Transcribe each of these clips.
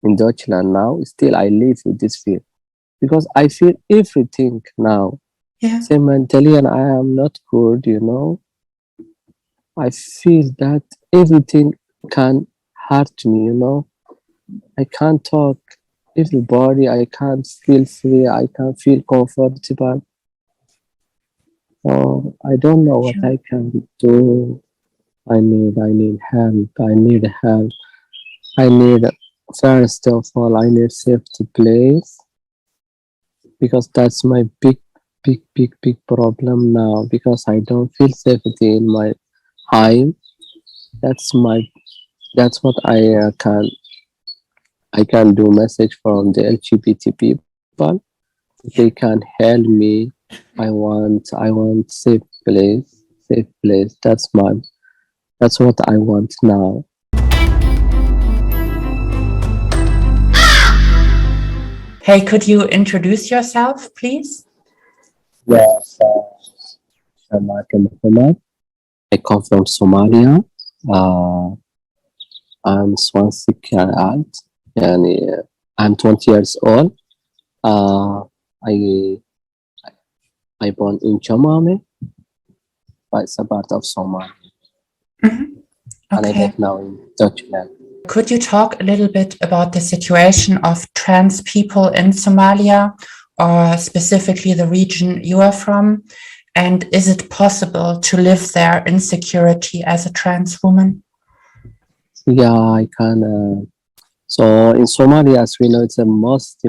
in Deutschland now. Still, I live with this fear because I feel everything now. Yeah. Say mentally, and I am not good, I feel that everything can hurt me, I can't talk. Everybody, I can't feel free. I can't feel comfortable. I don't know what I can do. I need help. I need help. I need, first of all, I need safety place because that's my big problem now because I don't feel safety in my home. That's what I can do. Message from the LGBT people. They can help me. I want safe place. That's what I want now. Hey, could you introduce yourself, please? Yes, Sharmaake. I come from Somalia. I'm 26 years old, and I'm 20 years old. I born in Sharmaake, but it's a part of Somalia. Mm-hmm. And I Okay. live now in Deutschland. Could you talk a little bit about the situation of trans people in Somalia, or specifically the region you are from? And is it possible to live there in security as a trans woman? Yeah, I can. So in Somalia, as we know, it's the most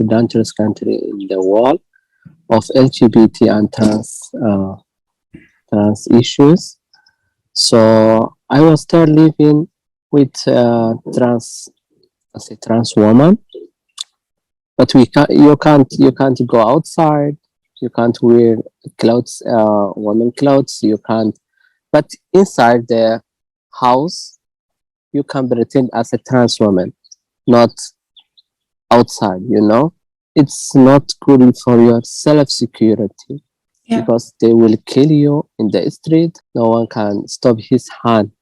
dangerous country in the world of LGBT and trans issues. So I was there living with trans woman, but you can't go outside. You can't wear clothes, women clothes. You can't. But inside the house, you can pretend as a trans woman, not outside. It's not good for your self security. Yeah. Because they will kill you in the street. No one can stop his hand.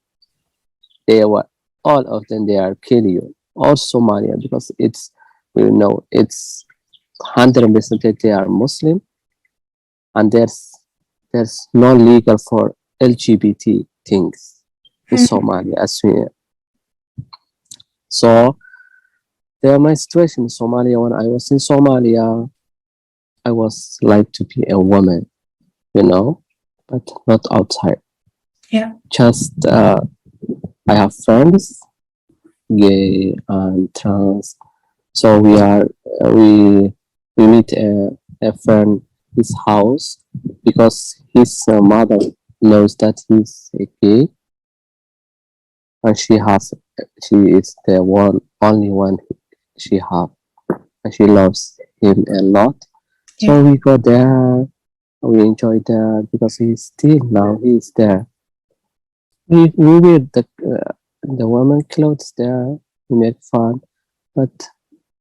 All of them, they are killing you. All Somalia, because it's 100% they are Muslim, and there's no legal for LGBT things in Somalia as well. So my situation in Somalia, when I was in Somalia, I was like to be a woman, but not outside. Yeah. Just I have friends, gay and trans. So we meet a friend his house because his mother knows that he's gay, and she is the only one she have, and she loves him a lot. Yeah. So we go there. We enjoy there because he's there. We wear the women clothes there. We make fun, but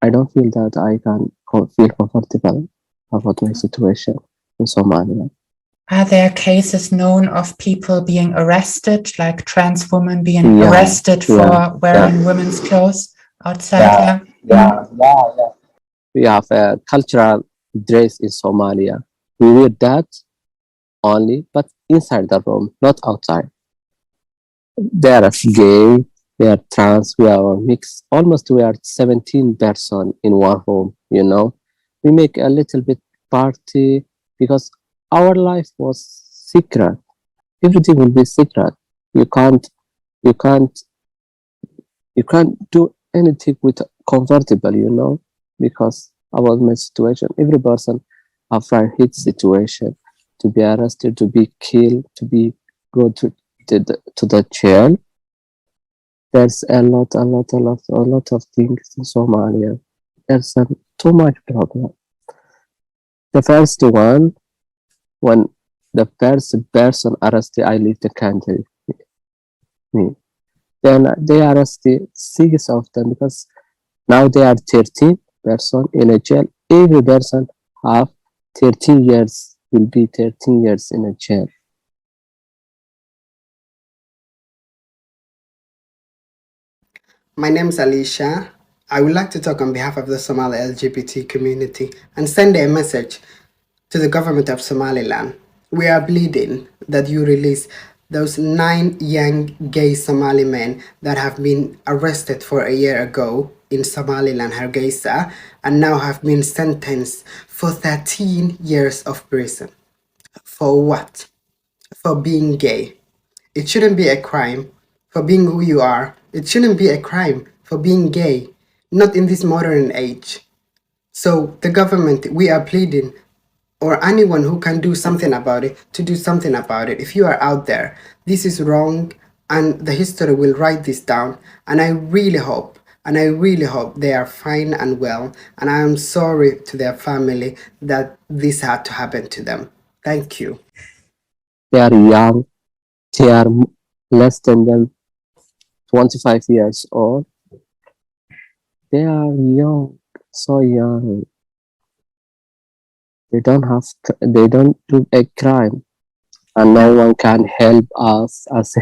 I don't feel that I can feel comfortable about my situation in Somalia. Are there cases known of people being arrested, like trans women being arrested for wearing women's clothes outside? Yeah. We have a cultural dress in Somalia. We wear that only, but inside the room, not outside. They are gay, they are trans, we are mixed. Almost we are 17 person in one room, We make a little bit party because our life was secret. Everything will be secret. You can't do anything with comfortable, because about my situation. Every person after his situation to be arrested, to be killed, to be go to the jail. There's a lot of things in Somalia. There's too much problem. The first one, when the first person arrested, I leave the country. Then they arrested 6 of them because now they are 13 person in a jail. Every person have 13 years, will be 13 years in a jail. My name is Alicia. I would like to talk on behalf of the Somali LGBT community and send a message to the government of Somaliland. We are pleading that you release those 9 young gay Somali men that have been arrested for a year ago in Somaliland, Hargeisa, and now have been sentenced for 13 years of prison. For what? For being gay. It shouldn't be a crime for being who you are. It shouldn't be a crime for being gay, not in this modern age. So the government, we are pleading, or anyone who can do something about it, to do something about it. If you are out there, this is wrong, and the history will write this down. And I really hope they are fine and well. And I am sorry to their family that this had to happen to them. Thank you. They are young. They are less than 25 years old. They are young, so young. They don't do a crime, and no one can help us as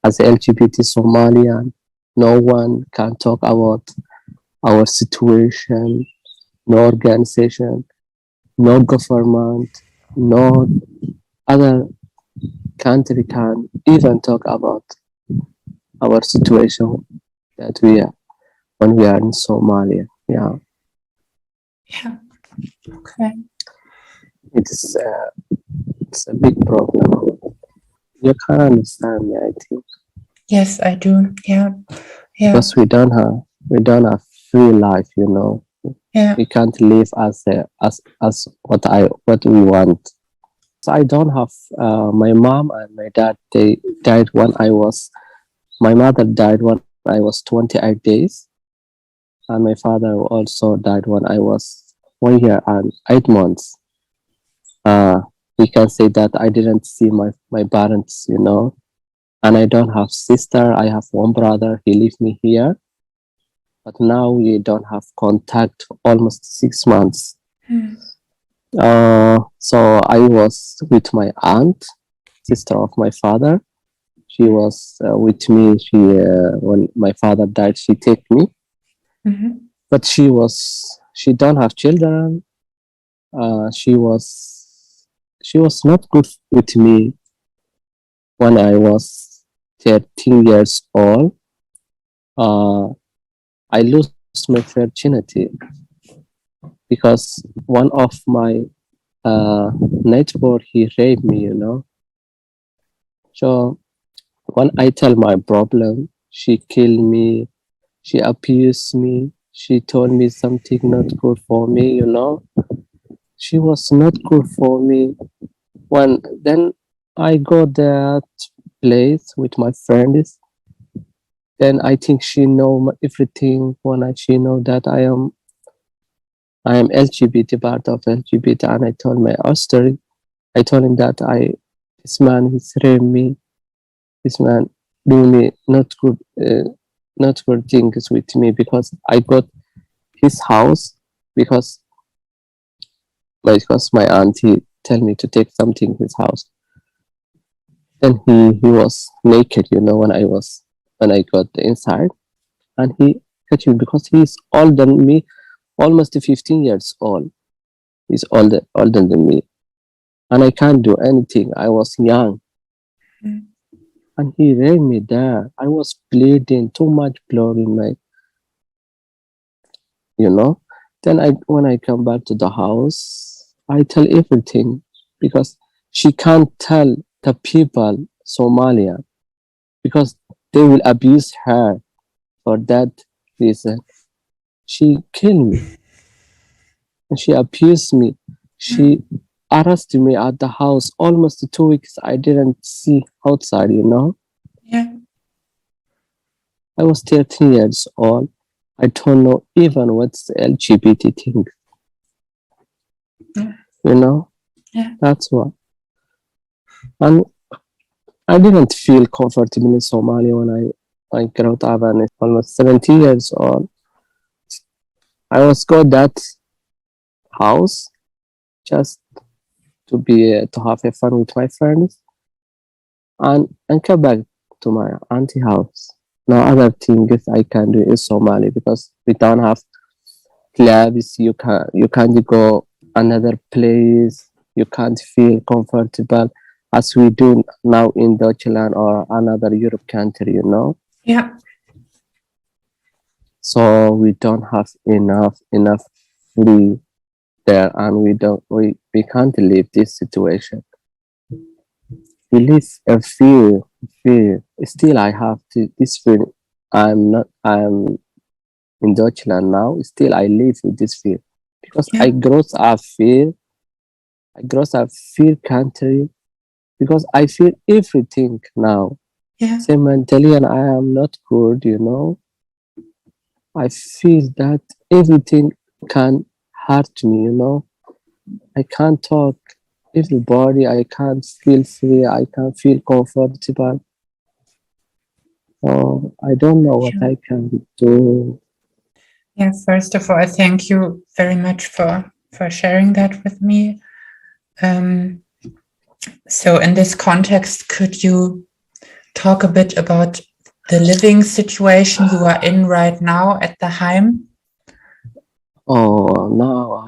LGBT Somalian. No one can talk about our situation. No organization, no government, no other country can even talk about our situation that we are when we are in Somalia. Yeah, Okay. it's a big problem. You can understand me, I think, Yes, I do. Yeah. because we don't have free life. Yeah. We can't live as what we want. So I don't have my mom and my dad. They died when my mother died when I was 28 days, and my father also died when I was 1 year and 8 months. We can say that I didn't see my parents, and I don't have sister. I have one brother. He left me here, but now we don't have contact for almost 6 months. So I was with my aunt, sister of my father. She was with me. She when my father died, she took me, but she don't have children. She was not good with me when I was 13 years old. I lost my virginity because one of my neighbor, he raped me, So when I tell my problem, she killed me, she abused me, she told me something not good for me, She was not good for me. Then I go that place with my friends. Then I think she know everything. She know that I am LGBT, part of LGBT, and I told my story. I told him that this man he's raped me. This man do me not good things with me because I got his house because my auntie tell me to take something in his house. Then he was naked, when I got inside, and he catch me because he's older than me, almost 15 years old. He's older than me, and I can't do anything. I was young, and he raped me there. I was bleeding, too much blood in my, Then when I come back to the house, I tell everything because she can't tell the people Somalia because they will abuse her. For that reason, she killed me. And she abused me. She arrested me at the house almost 2 weeks. I didn't see outside, Yeah. I was 13 years old. I don't know even what's the LGBT thing. Yeah. That's why. And I didn't feel comfortable in Somalia when I grew up and almost 17 years old. I was go that house just to have a fun with my friends and come back to my auntie house. Now other things I can do in Somalia because We don't have clubs. You can't go another place. You can't feel comfortable as we do now in Deutschland or another Europe country, you know. Yeah. So we don't have enough free there, and we can't leave this situation. We live a fear. Still, I have this fear. I'm in Deutschland now. Still, I live with this fear because Yeah. I grow up fear. I grow up fear country because I feel everything now. Yeah. Say mentally, and I am not good. You know, I feel that everything can hurt me. You know, I can't talk. Everybody, I can't feel free. I can't feel comfortable. I don't know what Sure. I can do. Yeah, first of all, thank you very much for sharing that with me. So in this context, could you talk a bit about the living situation you are in right now at the Heim? Oh, now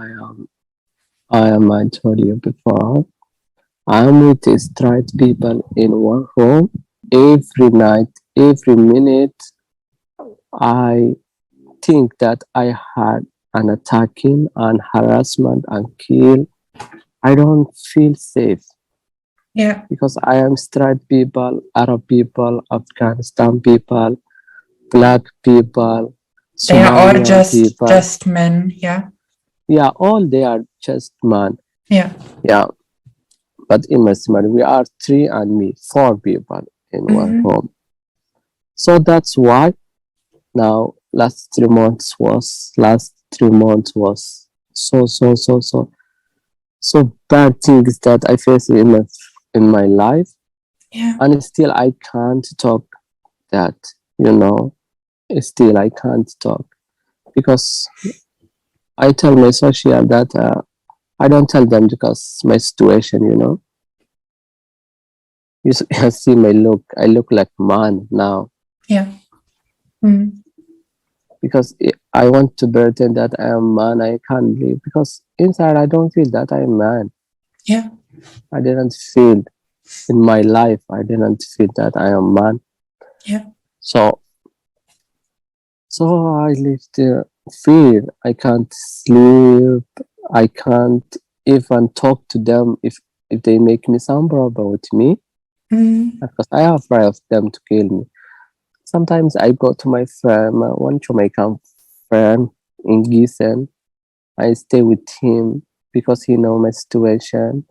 I told you before, I am with the straight people in one room. Every night, every minute, I think that I had an attacking and harassment and kill. I don't feel safe Yeah, because I am straight people, Arab people, Afghanistan people, black people, they are all Somalian people. just men. Yeah, Yeah, all they are just man. yeah, Yeah, but in my Somali, we are three and me, four people in one room. So that's why now last 3 months was so bad things that I face in my life, yeah, and still I can't talk that, you know. Still I can't talk because I tell my social that I don't tell them because my situation, you know. You see my look. I look like man now yeah. because I want to pretend that I am man. I can't live because inside I don't feel that I am man. Yeah, I didn't feel in my life. I didn't feel that I am man. yeah, So I live the fear. I can't sleep. I can't even talk to them if they make me some problem with me because I am afraid of them to kill me. Sometimes I go to my friend, one Jamaican friend in Gießen. I stay with him because he know my situation,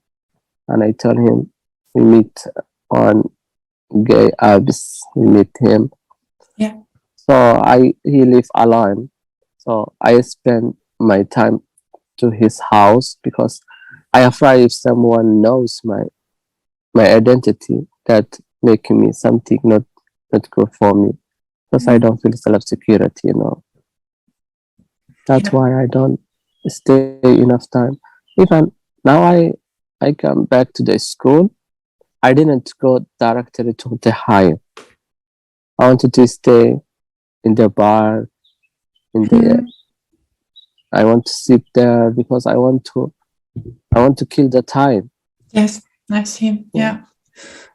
and I tell him we meet on gay apps. We meet him. yeah, So he live alone. So I spend my time to his house because I afraid if someone knows my identity that make me something not good for me because I don't feel self security, you know. That's yeah, why I don't stay enough time. Even now I come back to the school. I didn't go directly to the high. I wanted to stay in the bar in the I want to sit there because I want to kill the time. yes, I see. Yeah,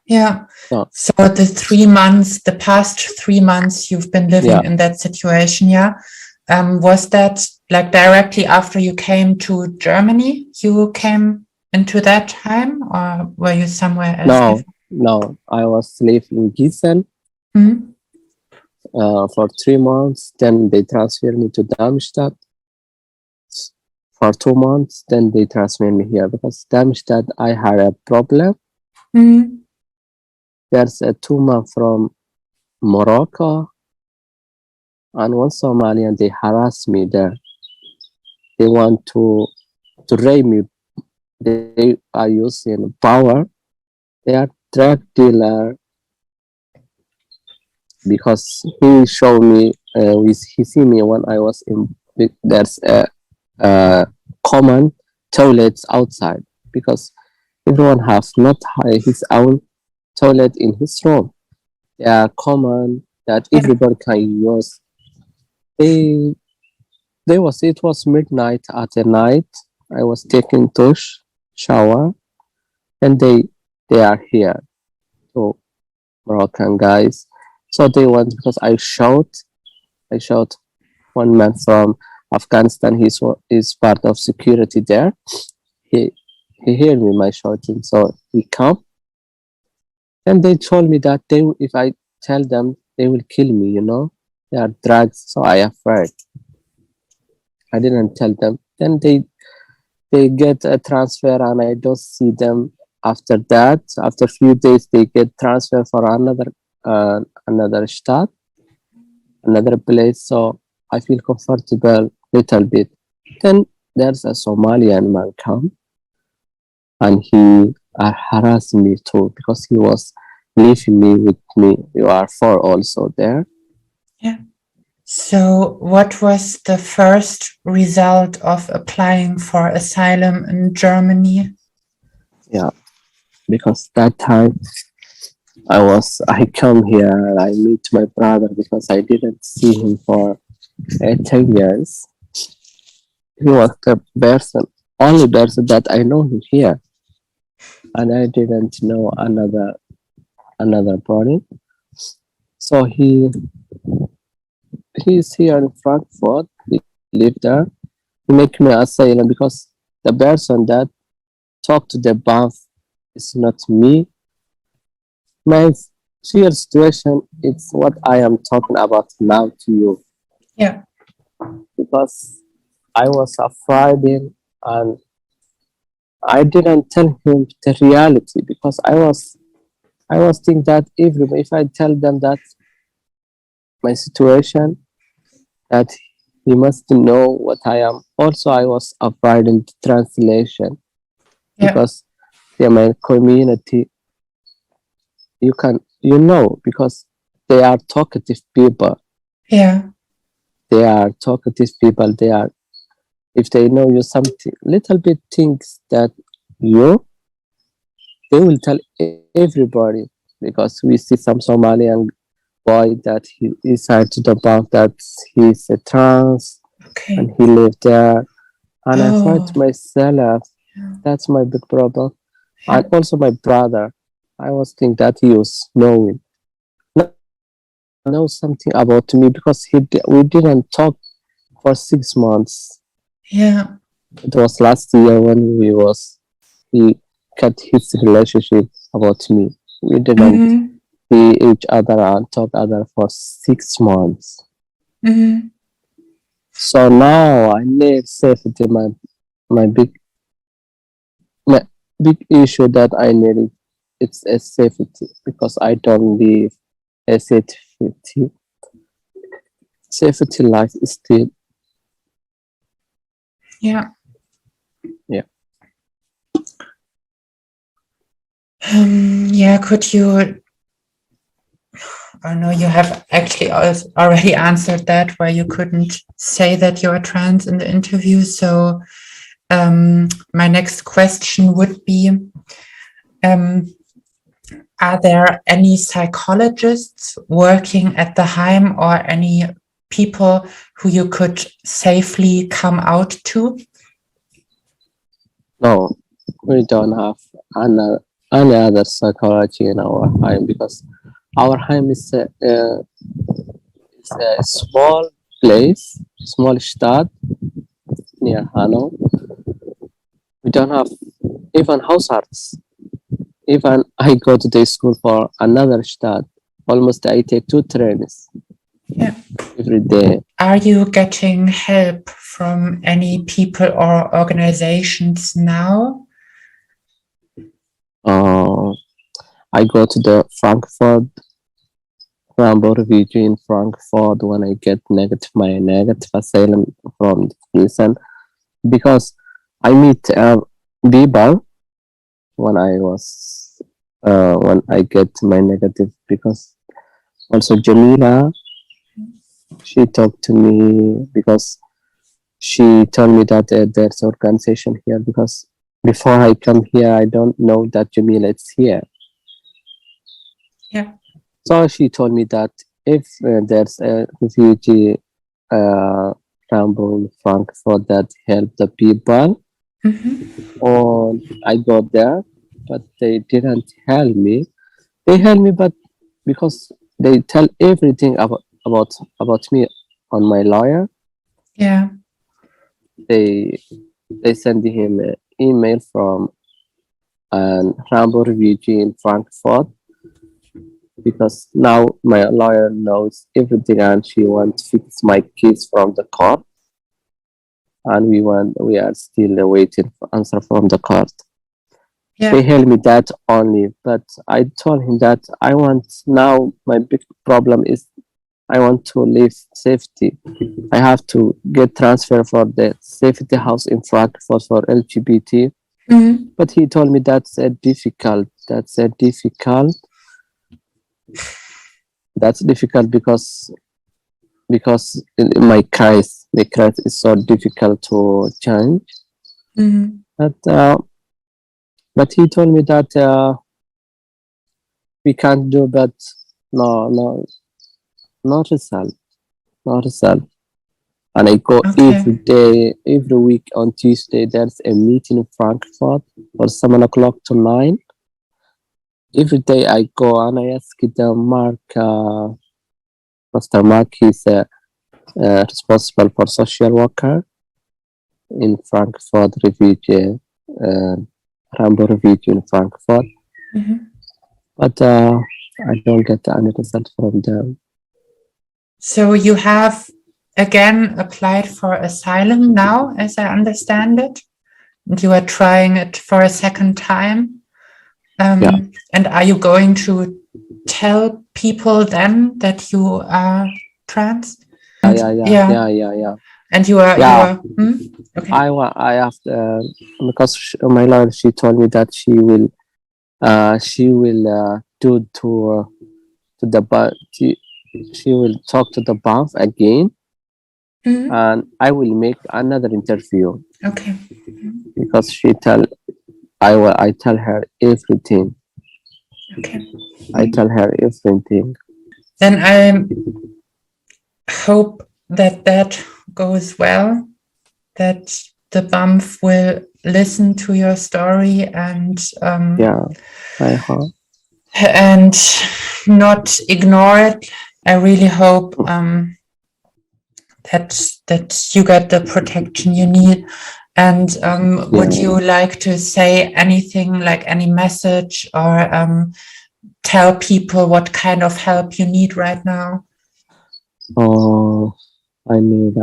yeah. So So the past 3 months you've been living yeah. in that situation, yeah. Was that like directly after you came to Germany? You came into that time, or were you somewhere else before? No. I was living in Gießen Mhm. for 3 months. Then they transferred me to Darmstadt for 2 months. Then they transferred me here because Darmstadt I had a problem. Mhm. There's a 2 man from Morocco and one Somalian. They harass me there. They want to rape me. They are using power. They are drug dealer because he showed me. He see me when I was in. There's a common toilets outside because everyone has not his own toilet in his room. They are common that Yeah. everybody can use. They it was midnight at the night. I was taking douche, shower, and they are here. So Moroccan guys. So they went because I shot one man from Afghanistan. He's part of security there. He heard me my shouting, so he come and they told me that if I tell them they will kill me. They are drugs, so I afraid. I didn't tell them. Then they get a transfer and I don't see them after that. After a few days, they get transfer for another state, another place. So I feel comfortable little bit. Then there's a Somalian man come and he harassed me too because he was leaving me with me. You are four also there. Yeah. So what was the first result of applying for asylum in Germany? Yeah, because that time I come here and I meet my brother because I didn't see him for 10 years. He was the only person that I know him here. And I didn't know another body. So he's here in Frankfurt. He lived there. He make me asylum because the person that talked to the bank is not me. My fear situation is what I am talking about now to you. Yeah. Because I was afraid and I didn't tell him the reality because I was thinking that if I tell them that my situation, that he must know what I am. Also, I was afraid in the translation because they're my community. Because they are talkative people. Yeah. They are talkative people. If they know you something, little bit things that they will tell everybody because we see some Somalian boy that he decided to the bank that he's a trans and he lived there. And I thought to myself, that's my big problem. And also my brother, I was thinking that he was knowing know something about me because we didn't talk for 6 months. Yeah. It was last year when he cut his relationship about me. We didn't see each other and talk other for 6 months. So now I need safety. My big issue that I need it's a safety because I don't live a safety. Safety life is still. Yeah. Yeah. Could you? Oh no, you have actually already answered that, where you couldn't say that you are trans in the interview. So my next question would be, are there any psychologists working at the Heim or any people who you could safely come out to? No, we don't have any other psychology in our Heim because our Heim is a small place, small state near Hanau. We don't have even households. Even I go to the school for another state. Almost I take 2 trains every day. Are you getting help from any people or organizations now? I go to the Frankfurt Rambo refugee in Frankfurt when I get my negative asylum from the prison because I meet people when I get my negative because also Jamila, she talked to me because she told me that there's organization here because before I come here I don't know that Jamila is here. Yeah. So she told me that if there's a refugee Rambo in Frankfurt that help the people. Or I go there, but they didn't help me. They help me, but because they tell everything about me on my lawyer. Yeah. They send him an email from an Rambo refugee in Frankfurt, because now my lawyer knows everything and she wants to fix my case from the court, and we are still waiting for answer from the court. Yeah. They help me that only, but I told him that I want, now my big problem is I want to live safety. I have to get transfer for the safety house in Frankfurt for LGBT. But he told me that's difficult. That's difficult because in my case, the case is so difficult to change. But he told me that we can't do, but no result. And I go every day, every week on Tuesday. There's a meeting in Frankfurt from 7 o'clock to 9. Every day I go and I ask the Master Mark, he's responsible for social worker in Frankfurt refugee, Rambo refugee in Frankfurt. But I don't get any result from them. So you have again applied for asylum now, as I understand it, and you are trying it for a second time. And are you going to tell people then that you are trans? Yeah. And you are. Okay. I asked because my lawyer, she told me that she will do to the she will talk to the bank again, and I will make another interview. Okay. Because I tell her everything. Okay. I tell her everything. Then I hope that goes well, that the BAMF will listen to your story and I hope. And not ignore it. I really hope that you get the protection you need. And would you like to say anything, like any message, or tell people what kind of help you need right now? Oh, I need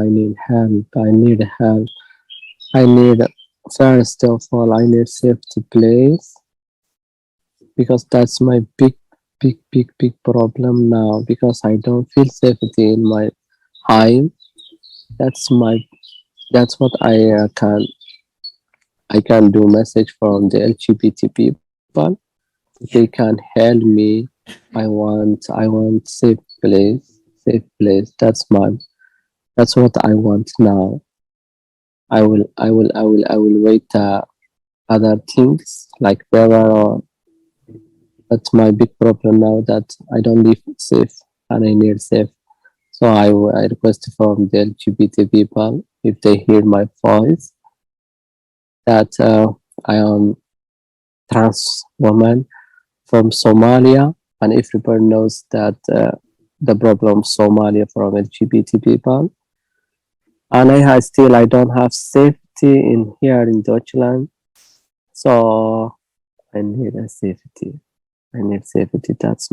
help. I need help. First of all, I need safety place, because that's my big problem now, because I don't feel safety in my home. That's what I can do message from the LGBT people. They can help me. I want safe place. That's what I want now. I will wait other things like whatever. That's my big problem now, that I don't live safe and I need safe. So I request from the LGBT people, if they hear my voice, that I am trans woman from Somalia, and everybody knows that the problem Somalia from LGBT people. And I don't have safety in here in Deutschland, so I need a safety. I need safety. That's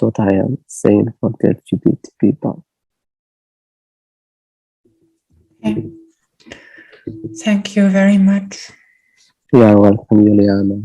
what I am saying for the LGBT people. Okay. Thank you very much. You are welcome, Juliana.